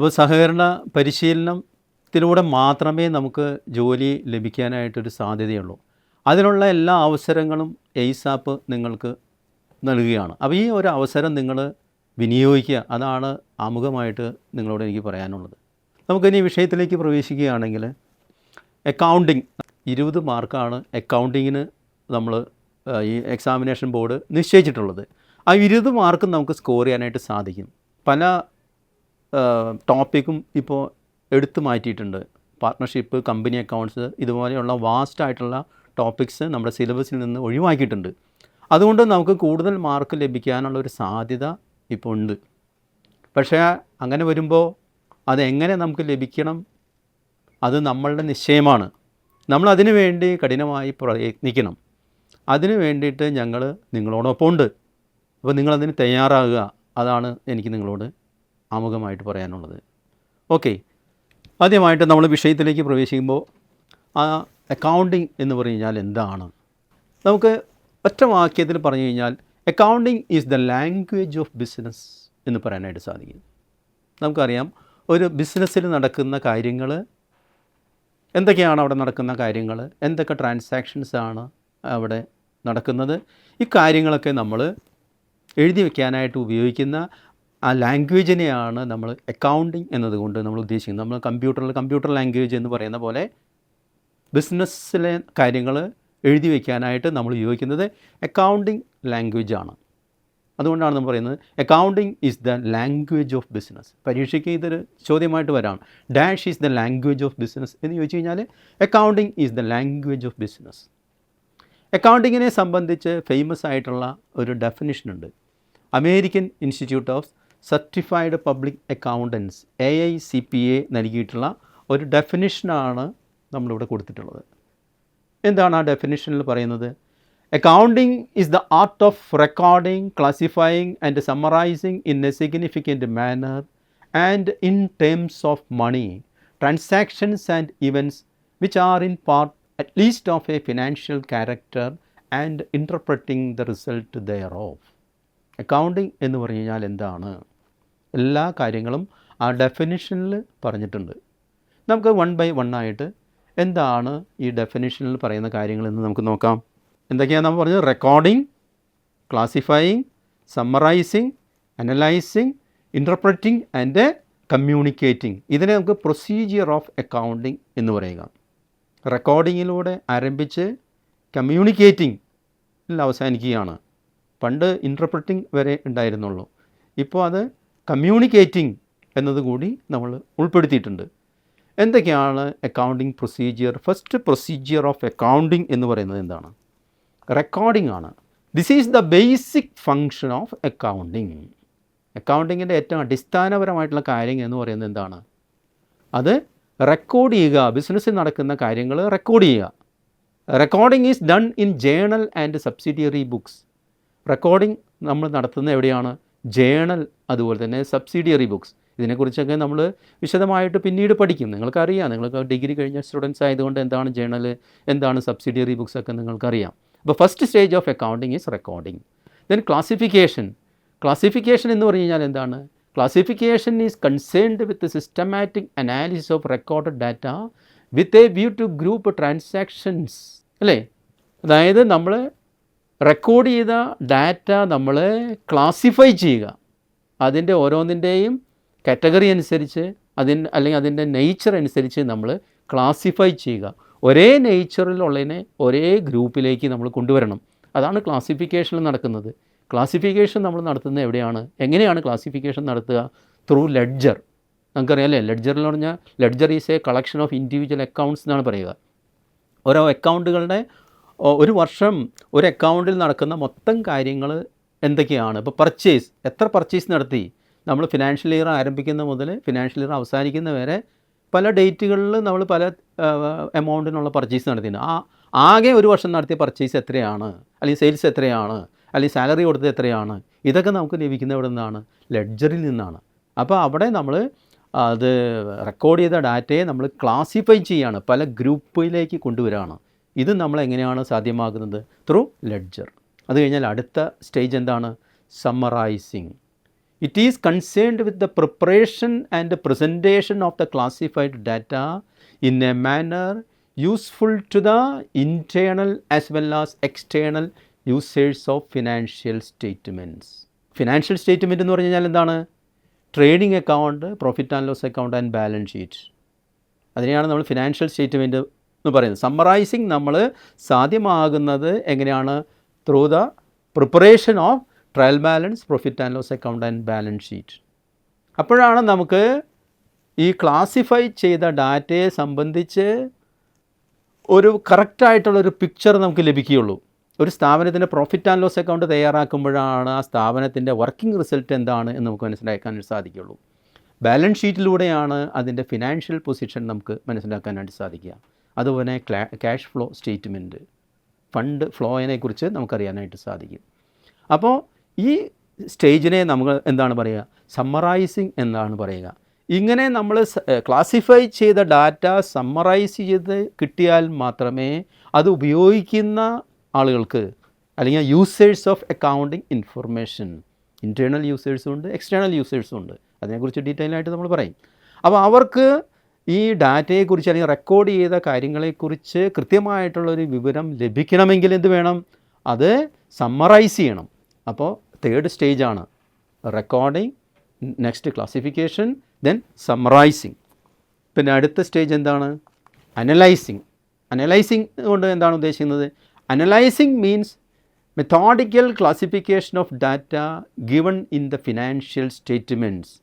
അപ്പോൾ സഹകരണ പരിശീലനത്തിലൂടെ മാത്രമേ നമുക്ക് ജോലി ലഭിക്കാനായിട്ടൊരു സാധ്യതയുള്ളൂ. അതിനുള്ള എല്ലാ അവസരങ്ങളും എയ്സാപ്പ് നിങ്ങൾക്ക് നൽകുകയാണ്. അപ്പോൾ ഈ ഒരു അവസരം നിങ്ങൾ വിനിയോഗിക്കുക. അതാണ് ആമുഖമായിട്ട് നിങ്ങളോട് എനിക്ക് പറയാനുള്ളത്. നമുക്കിനി വിഷയത്തിലേക്ക് പ്രവേശിക്കുകയാണെങ്കിൽ, അക്കൗണ്ടിങ് 20 മാർക്കാണ് അക്കൗണ്ടിങ്ങിന് നമ്മൾ ഈ എക്സാമിനേഷൻ ബോർഡ് നിശ്ചയിച്ചിട്ടുള്ളത്. ആ 20 മാർക്കും നമുക്ക് സ്കോർ ചെയ്യാനായിട്ട് സാധിക്കും. പല ടോപ്പിക്കും ഇപ്പോൾ എടുത്തു മാറ്റിയിട്ടുണ്ട്. പാർട്ട്ണർഷിപ്പ്, കമ്പനി അക്കൗണ്ട്സ്, ഇതുപോലെയുള്ള വാസ്റ്റായിട്ടുള്ള ടോപ്പിക്സ് നമ്മുടെ സിലബസിൽ നിന്ന് ഒഴിവാക്കിയിട്ടുണ്ട്. അതുകൊണ്ട് നമുക്ക് കൂടുതൽ മാർക്ക് ലഭിക്കാനുള്ള ഒരു സാധ്യത ഇപ്പോൾ ഉണ്ട്. പക്ഷേ അങ്ങനെ വരുമ്പോൾ അതെങ്ങനെ നമുക്ക് ലഭിക്കണം, അത് നമ്മളുടെ നിശ്ചയമാണ്. നമ്മളതിനു വേണ്ടി കഠിനമായി പ്രയത്നിക്കണം. അതിനു വേണ്ടിയിട്ട് ഞങ്ങൾ നിങ്ങളോടൊപ്പം ഉണ്ട്. അപ്പോൾ നിങ്ങളതിന് തയ്യാറാകുക. അതാണ് എനിക്ക് നിങ്ങളോട് ആമുഖമായിട്ട് പറയാനുള്ളത്. ഓക്കെ, ആദ്യമായിട്ട് നമ്മൾ വിഷയത്തിലേക്ക് പ്രവേശിക്കുമ്പോൾ ആ അക്കൗണ്ടിങ് എന്ന് പറഞ്ഞു കഴിഞ്ഞാൽ എന്താണ്? നമുക്ക് ഒറ്റ വാക്യത്തിൽ പറഞ്ഞു കഴിഞ്ഞാൽ accounting is the language of business എന്ന് പറയാനായിട്ട് സാധിക്കും. നമുക്കറിയാം, ഒരു ബിസിനസ്സിൽ നടക്കുന്ന കാര്യങ്ങൾ എന്തൊക്കെയാണ്, അവിടെ നടക്കുന്ന കാര്യങ്ങൾ എന്തൊക്കെ ട്രാൻസാക്ഷൻസാണ് അവിടെ നടക്കുന്നത്, ഈ കാര്യങ്ങളൊക്കെ നമ്മൾ എഴുതി വയ്ക്കാനായിട്ട് ഉപയോഗിക്കുന്ന ആ ലാംഗ്വേജിനെയാണ് നമ്മൾ അക്കൗണ്ടിങ് എന്നതുകൊണ്ട് നമ്മൾ ഉദ്ദേശിക്കുന്നത്. നമ്മൾ കമ്പ്യൂട്ടർ ലാംഗ്വേജ് എന്ന് പറയുന്ന പോലെ ബിസിനസ്സിലെ കാര്യങ്ങൾ എഴുതി വയ്ക്കാനായിട്ട് നമ്മൾ ഉപയോഗിക്കുന്നത് അക്കൗണ്ടിങ് ലാംഗ്വേജാണ്. അതുകൊണ്ടാണ് നമ്മൾ പറയുന്നത് accounting is the language of business. പരീക്ഷയ്ക്ക് ഇതൊരു ചോദ്യമായിട്ട് വരാം. Dash is the language of business എന്ന് ചോദിച്ചു കഴിഞ്ഞാൽ accounting is the language of business. അക്കൗണ്ടിങ്ങിനെ സംബന്ധിച്ച് ഫേമസ് ആയിട്ടുള്ള ഒരു ഡെഫിനിഷനുണ്ട്. American Institute of Certified Public Accountants AICPA നൽകിയിട്ടുള്ള ഒരു ഡെഫിനിഷനാണ് നമ്മളിവിടെ കൊടുത്തിട്ടുള്ളത്. എന്താണ് ആ ഡെഫിനിഷനിൽ പറയുന്നത്? Accounting is the art of recording, classifying and summarising in a significant manner and in terms of money transactions and events which are in part at least of a financial character and interpreting the result thereof. Accounting എന്ന് പറഞ്ഞു കഴിഞ്ഞാൽ എന്താണ്? എല്ലാ കാര്യങ്ങളും ആ ഡെഫിനിഷനിൽ പറഞ്ഞിട്ടുണ്ട്. നമുക്ക് 1 by 1 ആയിട്ട് എന്താണ് ഈ ഡെഫിനിഷനിൽ പറയുന്ന കാര്യങ്ങളെന്ന് നമുക്ക് നോക്കാം. എന്തൊക്കെയാണ് നമ്മൾ പറഞ്ഞത്? Recording, classifying, summarising, analysing, interpreting and communicating. ഇതിനെ നമുക്ക് പ്രൊസീജിയർ ഓഫ് അക്കൗണ്ടിങ് എന്ന് പറയുക. റെക്കോർഡിങ്ങിലൂടെ ആരംഭിച്ച് കമ്മ്യൂണിക്കേറ്റിംഗിൽ അവസാനിക്കുകയാണ്. പണ്ട് ഇൻ്റർപ്രറ്റിംഗ് വരെ ഉണ്ടായിരുന്നുള്ളൂ. ഇപ്പോൾ അത് കമ്മ്യൂണിക്കേറ്റിംഗ് എന്നതുകൂടി നമ്മൾ ഉൾപ്പെടുത്തിയിട്ടുണ്ട്. എന്തൊക്കെയാണ് accounting procedure? First procedure of accounting എന്ന് പറയുന്നത് എന്താണ്? റെക്കോർഡിംഗ് ആണ്. This is the basic function of accounting. അക്കൗണ്ടിങ്ങിൻ്റെ ഏറ്റവും അടിസ്ഥാനപരമായിട്ടുള്ള കാര്യം എന്ന് പറയുന്നത് എന്താണ്? അത് റെക്കോർഡ് ചെയ്യുക. ബിസിനസ്സിൽ നടക്കുന്ന കാര്യങ്ങൾ റെക്കോർഡ് ചെയ്യുക. Recording is done in journal and subsidiary books. Recording നമ്മൾ നടത്തുന്നത് എവിടെയാണ്? ജേണൽ, അതുപോലെ തന്നെ സബ്സിഡിയറി ബുക്സ്. ഇതിനെക്കുറിച്ചൊക്കെ നമ്മൾ വിശദമായിട്ട് പിന്നീട് പഠിക്കും. നിങ്ങൾക്കറിയാം, നിങ്ങൾക്ക് ഡിഗ്രി കഴിഞ്ഞ സ്റ്റുഡൻസ് ആയതുകൊണ്ട് എന്താണ് ജേണൽ, എന്താണ് സബ്സിഡിയറി ബുക്സ് ഒക്കെ നിങ്ങൾക്കറിയാം. അപ്പോൾ first stage of accounting is recording. Then classification. Classification എന്ന് പറഞ്ഞു കഴിഞ്ഞാൽ എന്താണ്? Classification is concerned with the systematic analysis of recorded data with a view to group transactions. അല്ലേ? അതായത് നമ്മൾ റെക്കോർഡ് ചെയ്ത ഡാറ്റ നമ്മൾ ക്ലാസിഫൈ ചെയ്യുക. അതിൻ്റെ ഓരോന്നിൻ്റെയും കാറ്റഗറി അനുസരിച്ച് അല്ലെങ്കിൽ അതിൻ്റെ നേച്ചർ അനുസരിച്ച് നമ്മൾ ക്ലാസിഫൈ ചെയ്യുക. ഒരേ നേച്ചറിലുള്ളതിനെ ഒരേ ഗ്രൂപ്പിലേക്ക് നമ്മൾ കൊണ്ടുവരണം. അതാണ് ക്ലാസിഫിക്കേഷനിൽ നടക്കുന്നത്. ക്ലാസിഫിക്കേഷൻ നമ്മൾ നടത്തുന്നത് എവിടെയാണ്? എങ്ങനെയാണ് ക്ലാസിഫിക്കേഷൻ നടത്തുക? Through ledger. നമുക്കറിയാം അല്ലേ, ലെഡ്ജറിൽ പറഞ്ഞാൽ ledger is A collection of individual accounts എന്നാണ് പറയുക. ഓരോ അക്കൗണ്ടുകളുടെ ഒരു വർഷം ഒരു അക്കൗണ്ടിൽ നടക്കുന്ന മൊത്തം കാര്യങ്ങൾ എന്തൊക്കെയാണ്? ഇപ്പോൾ പർച്ചേസ്, എത്ര പർച്ചേസ് നടത്തി? നമ്മൾ ഫിനാൻഷ്യൽ ഇയർ ആരംഭിക്കുന്ന മുതൽ ഫിനാൻഷ്യൽ ഇയർ അവസാനിക്കുന്ന വരെ പല ഡേറ്റുകളിൽ നമ്മൾ പല എമൗണ്ടിനുള്ള പർച്ചേസ് നടത്തിയിട്ടുണ്ട്. ആകെ ഒരു വർഷം നടത്തിയ പർച്ചേസ് എത്രയാണ്, അല്ലെങ്കിൽ സെയിൽസ് എത്രയാണ്, അല്ലെങ്കിൽ സാലറി കൊടുത്തത് എത്രയാണ്, ഇതൊക്കെ നമുക്ക് ലഭിക്കുന്നത് എവിടെ നിന്നാണ്? ലെഡ്ജറിൽ നിന്നാണ്. അപ്പോൾ അവിടെ നമ്മൾ അത് റെക്കോർഡ് ചെയ്ത ഡാറ്റയെ നമ്മൾ ക്ലാസിഫൈ ചെയ്യുകയാണ്, പല ഗ്രൂപ്പിലേക്ക് കൊണ്ടുവരികയാണ്. ഇത് നമ്മൾ എങ്ങനെയാണ് സാധ്യമാകുന്നത്? Through ledger. അത് കഴിഞ്ഞാൽ അടുത്ത സ്റ്റേജ് എന്താണ്? Summarising. It is concerned with the preparation and presentation of the classified data in a manner useful to the internal as well as external users of financial statements. Financial statement എന്ന് പറഞ്ഞു കഴിഞ്ഞാൽ എന്താണ്? Trading account, profit and loss account and balance sheet. അതിനെയാണ് നമ്മൾ financial statement എന്ന് പറയുന്നത്. Summarising നമ്മൾ സാധ്യമാകുന്നത് എങ്ങനെയാണ്? Through the preparation of trial balance, profit and loss account and balance sheet. അപ്പോഴാണ് നമുക്ക് ഈ ക്ലാസിഫൈ ചെയ്ത ഡാറ്റയെ സംബന്ധിച്ച് ഒരു കറക്റ്റായിട്ടുള്ളൊരു പിക്ചർ നമുക്ക് ലഭിക്കുകയുള്ളൂ. ഒരു സ്ഥാപനത്തിൻ്റെ പ്രോഫിറ്റ് ആൻഡ് ലോസ് അക്കൗണ്ട് തയ്യാറാക്കുമ്പോഴാണ് ആ സ്ഥാപനത്തിൻ്റെ വർക്കിംഗ് റിസൾട്ട് എന്താണ് എന്ന് നമുക്ക് മനസ്സിലാക്കാൻ സാധിക്കുകയുള്ളൂ. ബാലൻസ് ഷീറ്റിലൂടെയാണ് അതിൻ്റെ ഫിനാൻഷ്യൽ പൊസിഷൻ നമുക്ക് മനസ്സിലാക്കാനായിട്ട് സാധിക്കുക. അതുപോലെ ക്യാഷ് ഫ്ലോ സ്റ്റേറ്റ്മെൻറ്റ്, ഫണ്ട് ഫ്ലോയിനെ കുറിച്ച് നമുക്കറിയാനായിട്ട് സാധിക്കും. അപ്പോൾ ഈ സ്റ്റേജിനെ നമ്മൾ എന്താണ് പറയുക? സമ്മറൈസിങ് എന്നാണ് പറയുക. ഇങ്ങനെ നമ്മൾ ക്ലാസിഫൈ ചെയ്ത ഡാറ്റ സമ്മറൈസ് ചെയ്ത് കിട്ടിയാൽ മാത്രമേ അത് ഉപയോഗിക്കുന്ന ആളുകൾക്ക്, അല്ലെങ്കിൽ users of accounting information, internal യൂസേഴ്സും ഉണ്ട്, എക്സ്റ്റേണൽ യൂസേഴ്സും ഉണ്ട്. അതിനെക്കുറിച്ച് ഡീറ്റെയിൽ ആയിട്ട് നമ്മൾ പറയും. അപ്പോൾ അവർക്ക് ഈ ഡാറ്റയെക്കുറിച്ച് അല്ലെങ്കിൽ റെക്കോർഡ് ചെയ്ത കാര്യങ്ങളെക്കുറിച്ച് കൃത്യമായിട്ടുള്ളൊരു വിവരം ലഭിക്കണമെങ്കിൽ എന്ത് വേണം? അത് സമ്മറൈസ് ചെയ്യണം. അപ്പോൾ തേർഡ് സ്റ്റേജാണ് recording, next classification, then summarising. പിന്നെ അടുത്ത സ്റ്റേജ് എന്താണ്? അനലൈസിങ്. അനലൈസിങ് കൊണ്ട് എന്താണ് ഉദ്ദേശിക്കുന്നത്? Analysing means methodical classification of data given in the financial statements.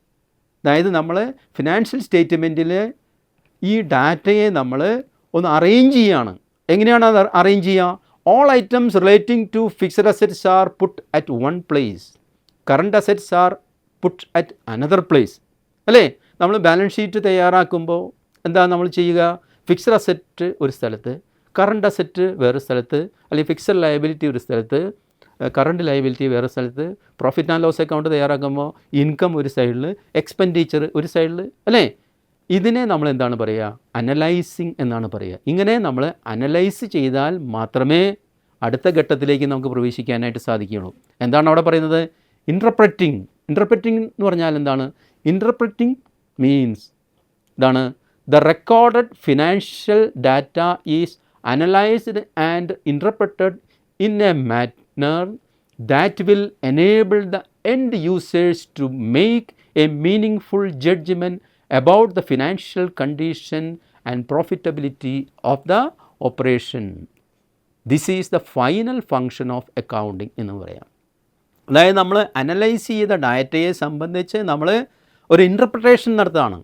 അതായത് നമ്മൾ ഫിനാൻഷ്യൽ സ്റ്റേറ്റ്മെൻറ്റിൽ ഈ ഡാറ്റയെ നമ്മൾ ഒന്ന് അറേഞ്ച് ചെയ്യുകയാണ്. എങ്ങനെയാണ് അത് അറേഞ്ച് ചെയ്യുക? All items relating to fixed assets are put at one place, current assets are put at another place. അല്ലേ? നമ്മൾ ബാലൻസ് ഷീറ്റ് തയ്യാറാക്കുമ്പോൾ എന്താണ് നമ്മൾ ചെയ്യുക? ഫിക്സഡ് അസറ്റ് ഒരു സ്ഥലത്ത്, കറണ്ട് അസറ്റ് വേറെ സ്ഥലത്ത്, അല്ലെങ്കിൽ ഫിക്സഡ് ലയബിലിറ്റി ഒരു സ്ഥലത്ത്, കറണ്ട് ലയബിലിറ്റി വേറെ സ്ഥലത്ത്. പ്രോഫിറ്റ് ആൻഡ് ലോസ് അക്കൗണ്ട് തയ്യാറാക്കുമ്പോൾ ഇൻകം ഒരു സൈഡിൽ, എക്സ്പെൻഡിച്ചർ ഒരു സൈഡിൽ. അല്ലേ? ഇതിനെ നമ്മൾ എന്താണ് പറയുക? അനലൈസിങ് എന്നാണ് പറയുക. ഇങ്ങനെ നമ്മൾ അനലൈസ് ചെയ്താൽ മാത്രമേ അടുത്ത ഘട്ടത്തിലേക്ക് നമുക്ക് പ്രവേശിക്കാനായിട്ട് സാധിക്കുകയുള്ളൂ. എന്താണ് അവിടെ പറയുന്നത്? ഇൻ്റർപ്രറ്റിംഗ്. ഇൻ്റർപ്രറ്റിംഗ് എന്ന് പറഞ്ഞാൽ എന്താണ്? ഇൻ്റർപ്രറ്റിംഗ് മീൻസ് ഇതാണ്: the recorded financial data is analysed and interpreted in a manor that will enable the end users to make a meaningful judgment about the financial condition and profitability of the operation. This is the final function of accounting എന്ന് പറയാം. അതായത് നമ്മൾ analyse ചെയ്ത ഡാറ്റയെ സംബന്ധിച്ച് നമ്മൾ ഒരു interpretation നടത്തുകയാണ്.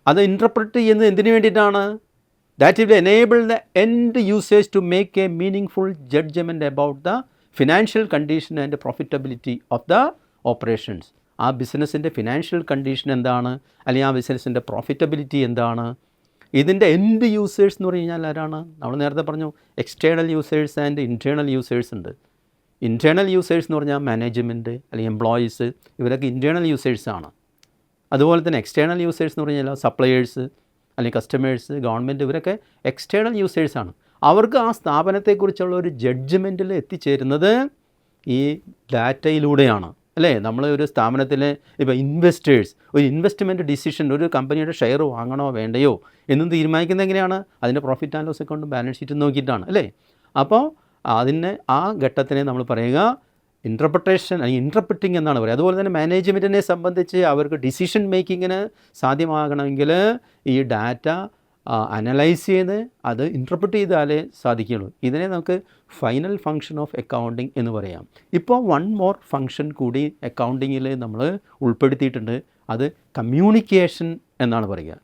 അത് ഇൻ്റർപ്രറ്റ് ചെയ്യുന്നത് എന്തിനു വേണ്ടിയിട്ടാണ്? That will enable the end users to make a meaningful judgment about the financial condition and profitability of the operations. ആ ബിസിനസ്സിൻ്റെ ഫിനാൻഷ്യൽ കണ്ടീഷൻ എന്താണ്, അല്ലെങ്കിൽ ആ ബിസിനസ്സിൻ്റെ പ്രോഫിറ്റബിലിറ്റി എന്താണ്? ഇതിൻ്റെ എൻഡ് യൂസേഴ്സ് എന്ന് പറഞ്ഞു കഴിഞ്ഞാൽ ആരാണ്? നമ്മൾ നേരത്തെ പറഞ്ഞു external users and internal users ഉണ്ട്. ഇൻറ്റേർണൽ യൂസേഴ്സ് എന്ന് പറഞ്ഞാൽ മാനേജ്മെൻറ്റ് അല്ലെങ്കിൽ എംപ്ലോയീസ്, ഇവരൊക്കെ ഇൻറ്റേർണൽ യൂസേഴ്സാണ്. അതുപോലെ തന്നെ എക്സ്റ്റേണൽ യൂസേഴ്സ് എന്ന് പറഞ്ഞു കഴിഞ്ഞാൽ സപ്ലയേഴ്സ് അല്ലെങ്കിൽ കസ്റ്റമേഴ്സ്, ഗവൺമെൻറ്, ഇവരൊക്കെ എക്സ്റ്റേണൽ യൂസേഴ്സാണ്. അവർക്ക് ആ സ്ഥാപനത്തെക്കുറിച്ചുള്ള ഒരു ജഡ്ജ്മെൻറ്റിൽ എത്തിച്ചേരുന്നത് ഈ ഡാറ്റയിലൂടെയാണ്. അല്ലേ? നമ്മൾ ഒരു സ്ഥാപനത്തിൽ ഇപ്പോൾ ഇൻവെസ്റ്റേഴ്സ് ഒരു ഇൻവെസ്റ്റ്മെൻറ്റ് ഡിസിഷൻ, ഒരു കമ്പനിയുടെ ഷെയർ വാങ്ങണോ വേണ്ടയോ എന്നും തീരുമാനിക്കുന്നത് എങ്ങനെയാണ്? അതിൻ്റെ പ്രോഫിറ്റ് ആൻഡ് ലോസ് അക്കൗണ്ടും ബാലൻസ് ഷീറ്റും നോക്കിയിട്ടാണ്. അല്ലേ? അപ്പോൾ അതിന് ആ ഘട്ടത്തിനെ നമ്മൾ പറയുക ഇൻ്റർപ്രിട്ടേഷൻ അല്ലെങ്കിൽ ഇൻ്റർപ്രിറ്റിംഗ് എന്നാണ് പറയുക. അതുപോലെ തന്നെ മാനേജ്മെൻറ്റിനെ സംബന്ധിച്ച് അവർക്ക് ഡിസിഷൻ മേക്കിങ്ങിന് സാധ്യമാകണമെങ്കിൽ ഈ ഡാറ്റ അനലൈസ് ചെയ്ത് അത് ഇൻ്റർപ്രിറ്റ് ചെയ്താലേ സാധിക്കുകയുള്ളൂ. ഇതിനെ നമുക്ക് ഫൈനൽ ഫങ്ഷൻ ഓഫ് അക്കൗണ്ടിങ് എന്ന് പറയാം. ഇപ്പോൾ വൺ മോർ ഫങ്ഷൻ കൂടി അക്കൗണ്ടിങ്ങിൽ നമ്മൾ ഉൾപ്പെടുത്തിയിട്ടുണ്ട്. അത് കമ്മ്യൂണിക്കേഷൻ എന്നാണ് പറയുക.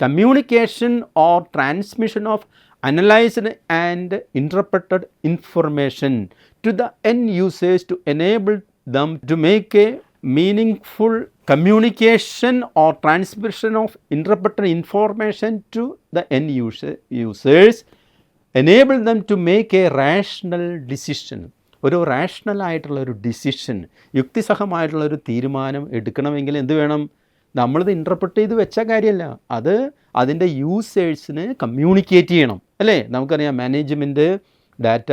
Communication or transmission of analysed and interpreted information to the end users to enable them to make a meaningful communication or transmission of interpreted information to the end users enable them to make a rational decision. ഒരു rational ആയിട്ടുള്ള ഒരു decision, യുക്തിസഹമായിട്ടുള്ളൊരു തീരുമാനം എടുക്കണമെങ്കിൽ എന്ത് വേണം? നമ്മളിത് interpret ചെയ്ത് വെച്ച കാര്യമല്ല, അത് അതിൻ്റെ യൂസേഴ്സിന് കമ്മ്യൂണിക്കേറ്റ് ചെയ്യണം. അല്ലേ? നമുക്കറിയാം മാനേജ്മെൻറ്റ് ഡാറ്റ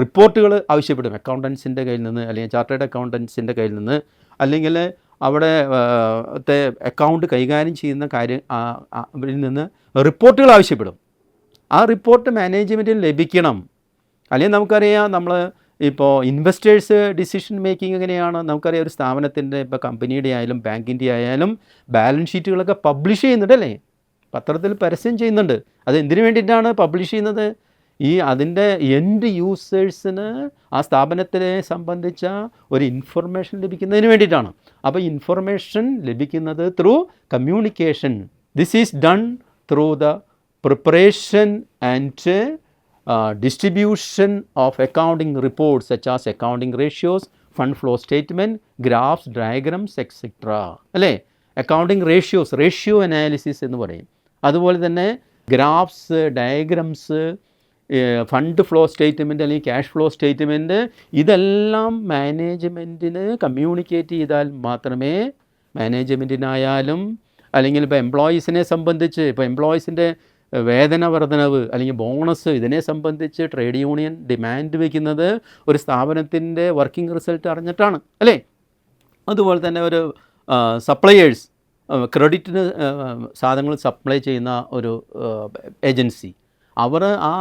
റിപ്പോർട്ടുകൾ ആവശ്യപ്പെടും അക്കൗണ്ടൻസിൻ്റെ കയ്യിൽ നിന്ന്, അല്ലെങ്കിൽ ചാർട്ടേഡ് അക്കൗണ്ടൻസിൻ്റെ കയ്യിൽ നിന്ന്, അല്ലെങ്കിൽ അവിടെ അക്കൗണ്ട് കൈകാര്യം ചെയ്യുന്ന അവരിൽ നിന്ന് റിപ്പോർട്ടുകൾ ആവശ്യപ്പെടും. ആ റിപ്പോർട്ട് മാനേജ്മെൻറ്റിന് ലഭിക്കണം. അല്ലെങ്കിൽ നമുക്കറിയാം, നമ്മൾ ഇപ്പോൾ ഇൻവെസ്റ്റേഴ്സ് ഡിസിഷൻ മേക്കിംഗ് എങ്ങനെയാണ് നമുക്കറിയാം. ഒരു സ്ഥാപനത്തിൻ്റെ ഇപ്പോൾ കമ്പനിയുടെ ആയാലും ബാങ്കിൻ്റെ ആയാലും ബാലൻസ് ഷീറ്റുകളൊക്കെ പബ്ലിഷ് ചെയ്യുന്നുണ്ട് അല്ലേ, പത്രത്തിൽ പരസ്യം ചെയ്യുന്നുണ്ട്. അത് എന്തിനു വേണ്ടിയിട്ടാണ് പബ്ലിഷ് ചെയ്യുന്നത്? അതിൻ്റെ എൻഡ് യൂസേഴ്സിന് ആ സ്ഥാപനത്തിനെ സംബന്ധിച്ച ഒരു ഇൻഫർമേഷൻ ലഭിക്കുന്നതിന് വേണ്ടിയിട്ടാണ്. അപ്പോൾ ഇൻഫർമേഷൻ ലഭിക്കുന്നത് through communication. This is done through the preparation and distribution of accounting reports such as accounting ratios, fund flow statement, graphs, diagrams, etc. അല്ലേ, അക്കൗണ്ടിങ് റേഷ്യോ അനാലിസിസ് എന്ന് പറയും. അതുപോലെ തന്നെ graphs, diagrams, fund flow statement അല്ലെങ്കിൽ cash flow statement, ഇതെല്ലാം മാനേജ്മെൻറ്റിന് communicate ചെയ്താൽ മാത്രമേ മാനേജ്മെൻറ്റിനായാലും, അല്ലെങ്കിൽ ഇപ്പോൾ എംപ്ലോയീസിനെ സംബന്ധിച്ച്, ഇപ്പോൾ എംപ്ലോയീസിൻ്റെ വേതന വർധനവ് അല്ലെങ്കിൽ ബോണസ്, ഇതിനെ സംബന്ധിച്ച് ട്രേഡ് യൂണിയൻ ഡിമാൻഡ് വയ്ക്കുന്നത് ഒരു സ്ഥാപനത്തിൻ്റെ വർക്കിംഗ് റിസൾട്ട് അറിഞ്ഞിട്ടാണ് അല്ലേ. അതുപോലെ തന്നെ ഒരു സപ്ലയേഴ്സ്, ക്രെഡിറ്റിന് സാധനങ്ങൾ സപ്ലൈ ചെയ്യുന്ന ഒരു ഏജൻസി, അവർ ആ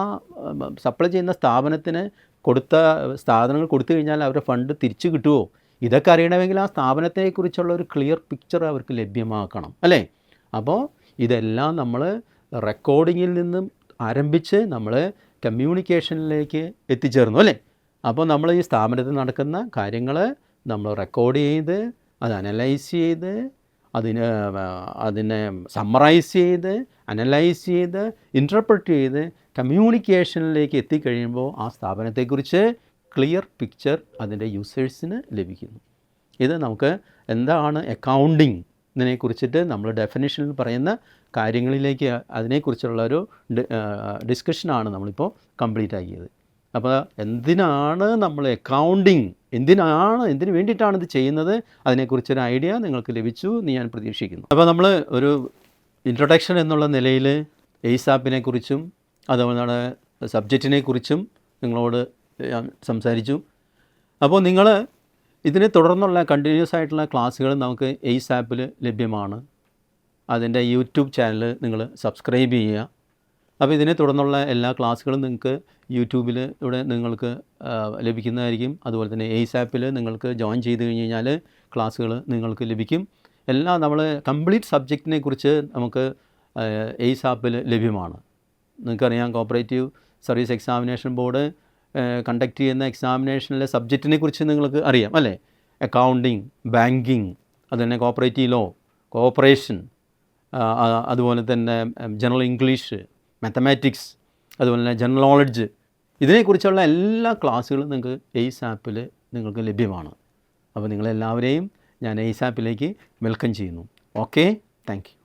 സപ്ലൈ ചെയ്യുന്ന സ്ഥാപനത്തിന് കൊടുത്ത സാധനങ്ങൾ കൊടുത്തു കഴിഞ്ഞാൽ അവരുടെ ഫണ്ട് തിരിച്ചു കിട്ടുമോ, ഇതൊക്കെ അറിയണമെങ്കിൽ ആ സ്ഥാപനത്തെക്കുറിച്ചുള്ള ഒരു ക്ലിയർ പിക്ചർ അവർക്ക് ലഭ്യമാക്കണം അല്ലേ. അപ്പോൾ ഇതെല്ലാം നമ്മൾ റെക്കോർഡിങ്ങിൽ നിന്നും ആരംഭിച്ച് നമ്മൾ കമ്മ്യൂണിക്കേഷനിലേക്ക് എത്തിച്ചേർന്നു അല്ലേ. അപ്പോൾ നമ്മൾ ഈ സ്ഥാപനത്തിൽ നടക്കുന്ന കാര്യങ്ങൾ നമ്മൾ റെക്കോർഡ് ചെയ്ത്, അത് അനലൈസ് ചെയ്ത്, അതിനെ സമ്മറൈസ് ചെയ്ത്, അനലൈസ് ചെയ്ത്, ഇൻറ്റർപ്രറ്റ് ചെയ്ത് കമ്മ്യൂണിക്കേഷനിലേക്ക് എത്തിക്കഴിയുമ്പോൾ ആ സ്ഥാപനത്തെക്കുറിച്ച് ക്ലിയർ പിക്ചർ അതിൻ്റെ യൂസേഴ്സിന് ലഭിക്കുന്നു. ഇത് നമുക്ക് എന്താണ് അക്കൗണ്ടിങ് ഇതിനെക്കുറിച്ചിട്ട് നമ്മൾ ഡെഫിനിഷനിൽ പറയുന്ന കാര്യങ്ങളിലേക്ക് അതിനെക്കുറിച്ചുള്ളൊരു ഡിസ്കഷനാണ് നമ്മളിപ്പോൾ കംപ്ലീറ്റ് ആക്കിയത്. അപ്പോൾ എന്തിനാണ് നമ്മൾ അക്കൗണ്ടിങ്, എന്തിനു വേണ്ടിയിട്ടാണ് ഇത് ചെയ്യുന്നത്, അതിനെക്കുറിച്ചൊരു ഐഡിയ നിങ്ങൾക്ക് ലഭിച്ചു എന്ന് ഞാൻ പ്രതീക്ഷിക്കുന്നു. അപ്പോൾ നമ്മൾ ഒരു ഇൻട്രൊഡക്ഷൻ എന്നുള്ള നിലയിൽ എയ്സാപ്പിനെ കുറിച്ചും അതുപോലെ സബ്ജക്റ്റിനെ കുറിച്ചും നിങ്ങളോട് സംസാരിച്ചു. അപ്പോൾ നിങ്ങൾ ഇതിനെ തുടർന്നുള്ള കണ്ടിന്യൂസ് ആയിട്ടുള്ള ക്ലാസ്സുകൾ നമുക്ക് എയ്സാപ്പിൽ ലഭ്യമാണ്. അതിൻ്റെ യൂട്യൂബ് ചാനൽ നിങ്ങൾ സബ്സ്ക്രൈബ് ചെയ്യുക. അപ്പോൾ ഇതിനെ തുടർന്നുള്ള എല്ലാ ക്ലാസ്സുകളും നിങ്ങൾക്ക് യൂട്യൂബിൽ ഇവിടെ നിങ്ങൾക്ക് ലഭിക്കുന്നതായിരിക്കും. അതുപോലെ തന്നെ എയ്സാപ്പിൽ നിങ്ങൾക്ക് ജോയിൻ ചെയ്ത് കഴിഞ്ഞ് കഴിഞ്ഞാൽ ക്ലാസ്സുകൾ നിങ്ങൾക്ക് ലഭിക്കും. എല്ലാം നമ്മൾ കംപ്ലീറ്റ് സബ്ജക്റ്റിനെ കുറിച്ച് നമുക്ക് എയ്സാപ്പിൽ ലഭ്യമാണ്. നിങ്ങൾക്കറിയാം, cooperative service examination board conduct ചെയ്യുന്ന എക്സാമിനേഷനിലെ സബ്ജക്റ്റിനെ കുറിച്ച് നിങ്ങൾക്ക് അറിയാം അല്ലേ. അക്കൗണ്ടിങ്, ബാങ്കിങ്, അതുതന്നെ കോപ്പറേറ്റീവ് ലോ, കോപ്പറേഷൻ, അതുപോലെ തന്നെ ജനറൽ ഇംഗ്ലീഷ്, മാത്തമാറ്റിക്സ്, അതുപോലെ തന്നെ ജനറൽ നോളജ്, ഇതിനെക്കുറിച്ചുള്ള എല്ലാ ക്ലാസ്സുകളും നിങ്ങൾക്ക് എയ്സാപ്പിൽ നിങ്ങൾക്ക് ലഭ്യമാണ്. അപ്പോൾ നിങ്ങളെല്ലാവരെയും ഞാൻ എയ്സാപ്പിലേക്ക് വെൽക്കം ചെയ്യുന്നു. Okay, thank you.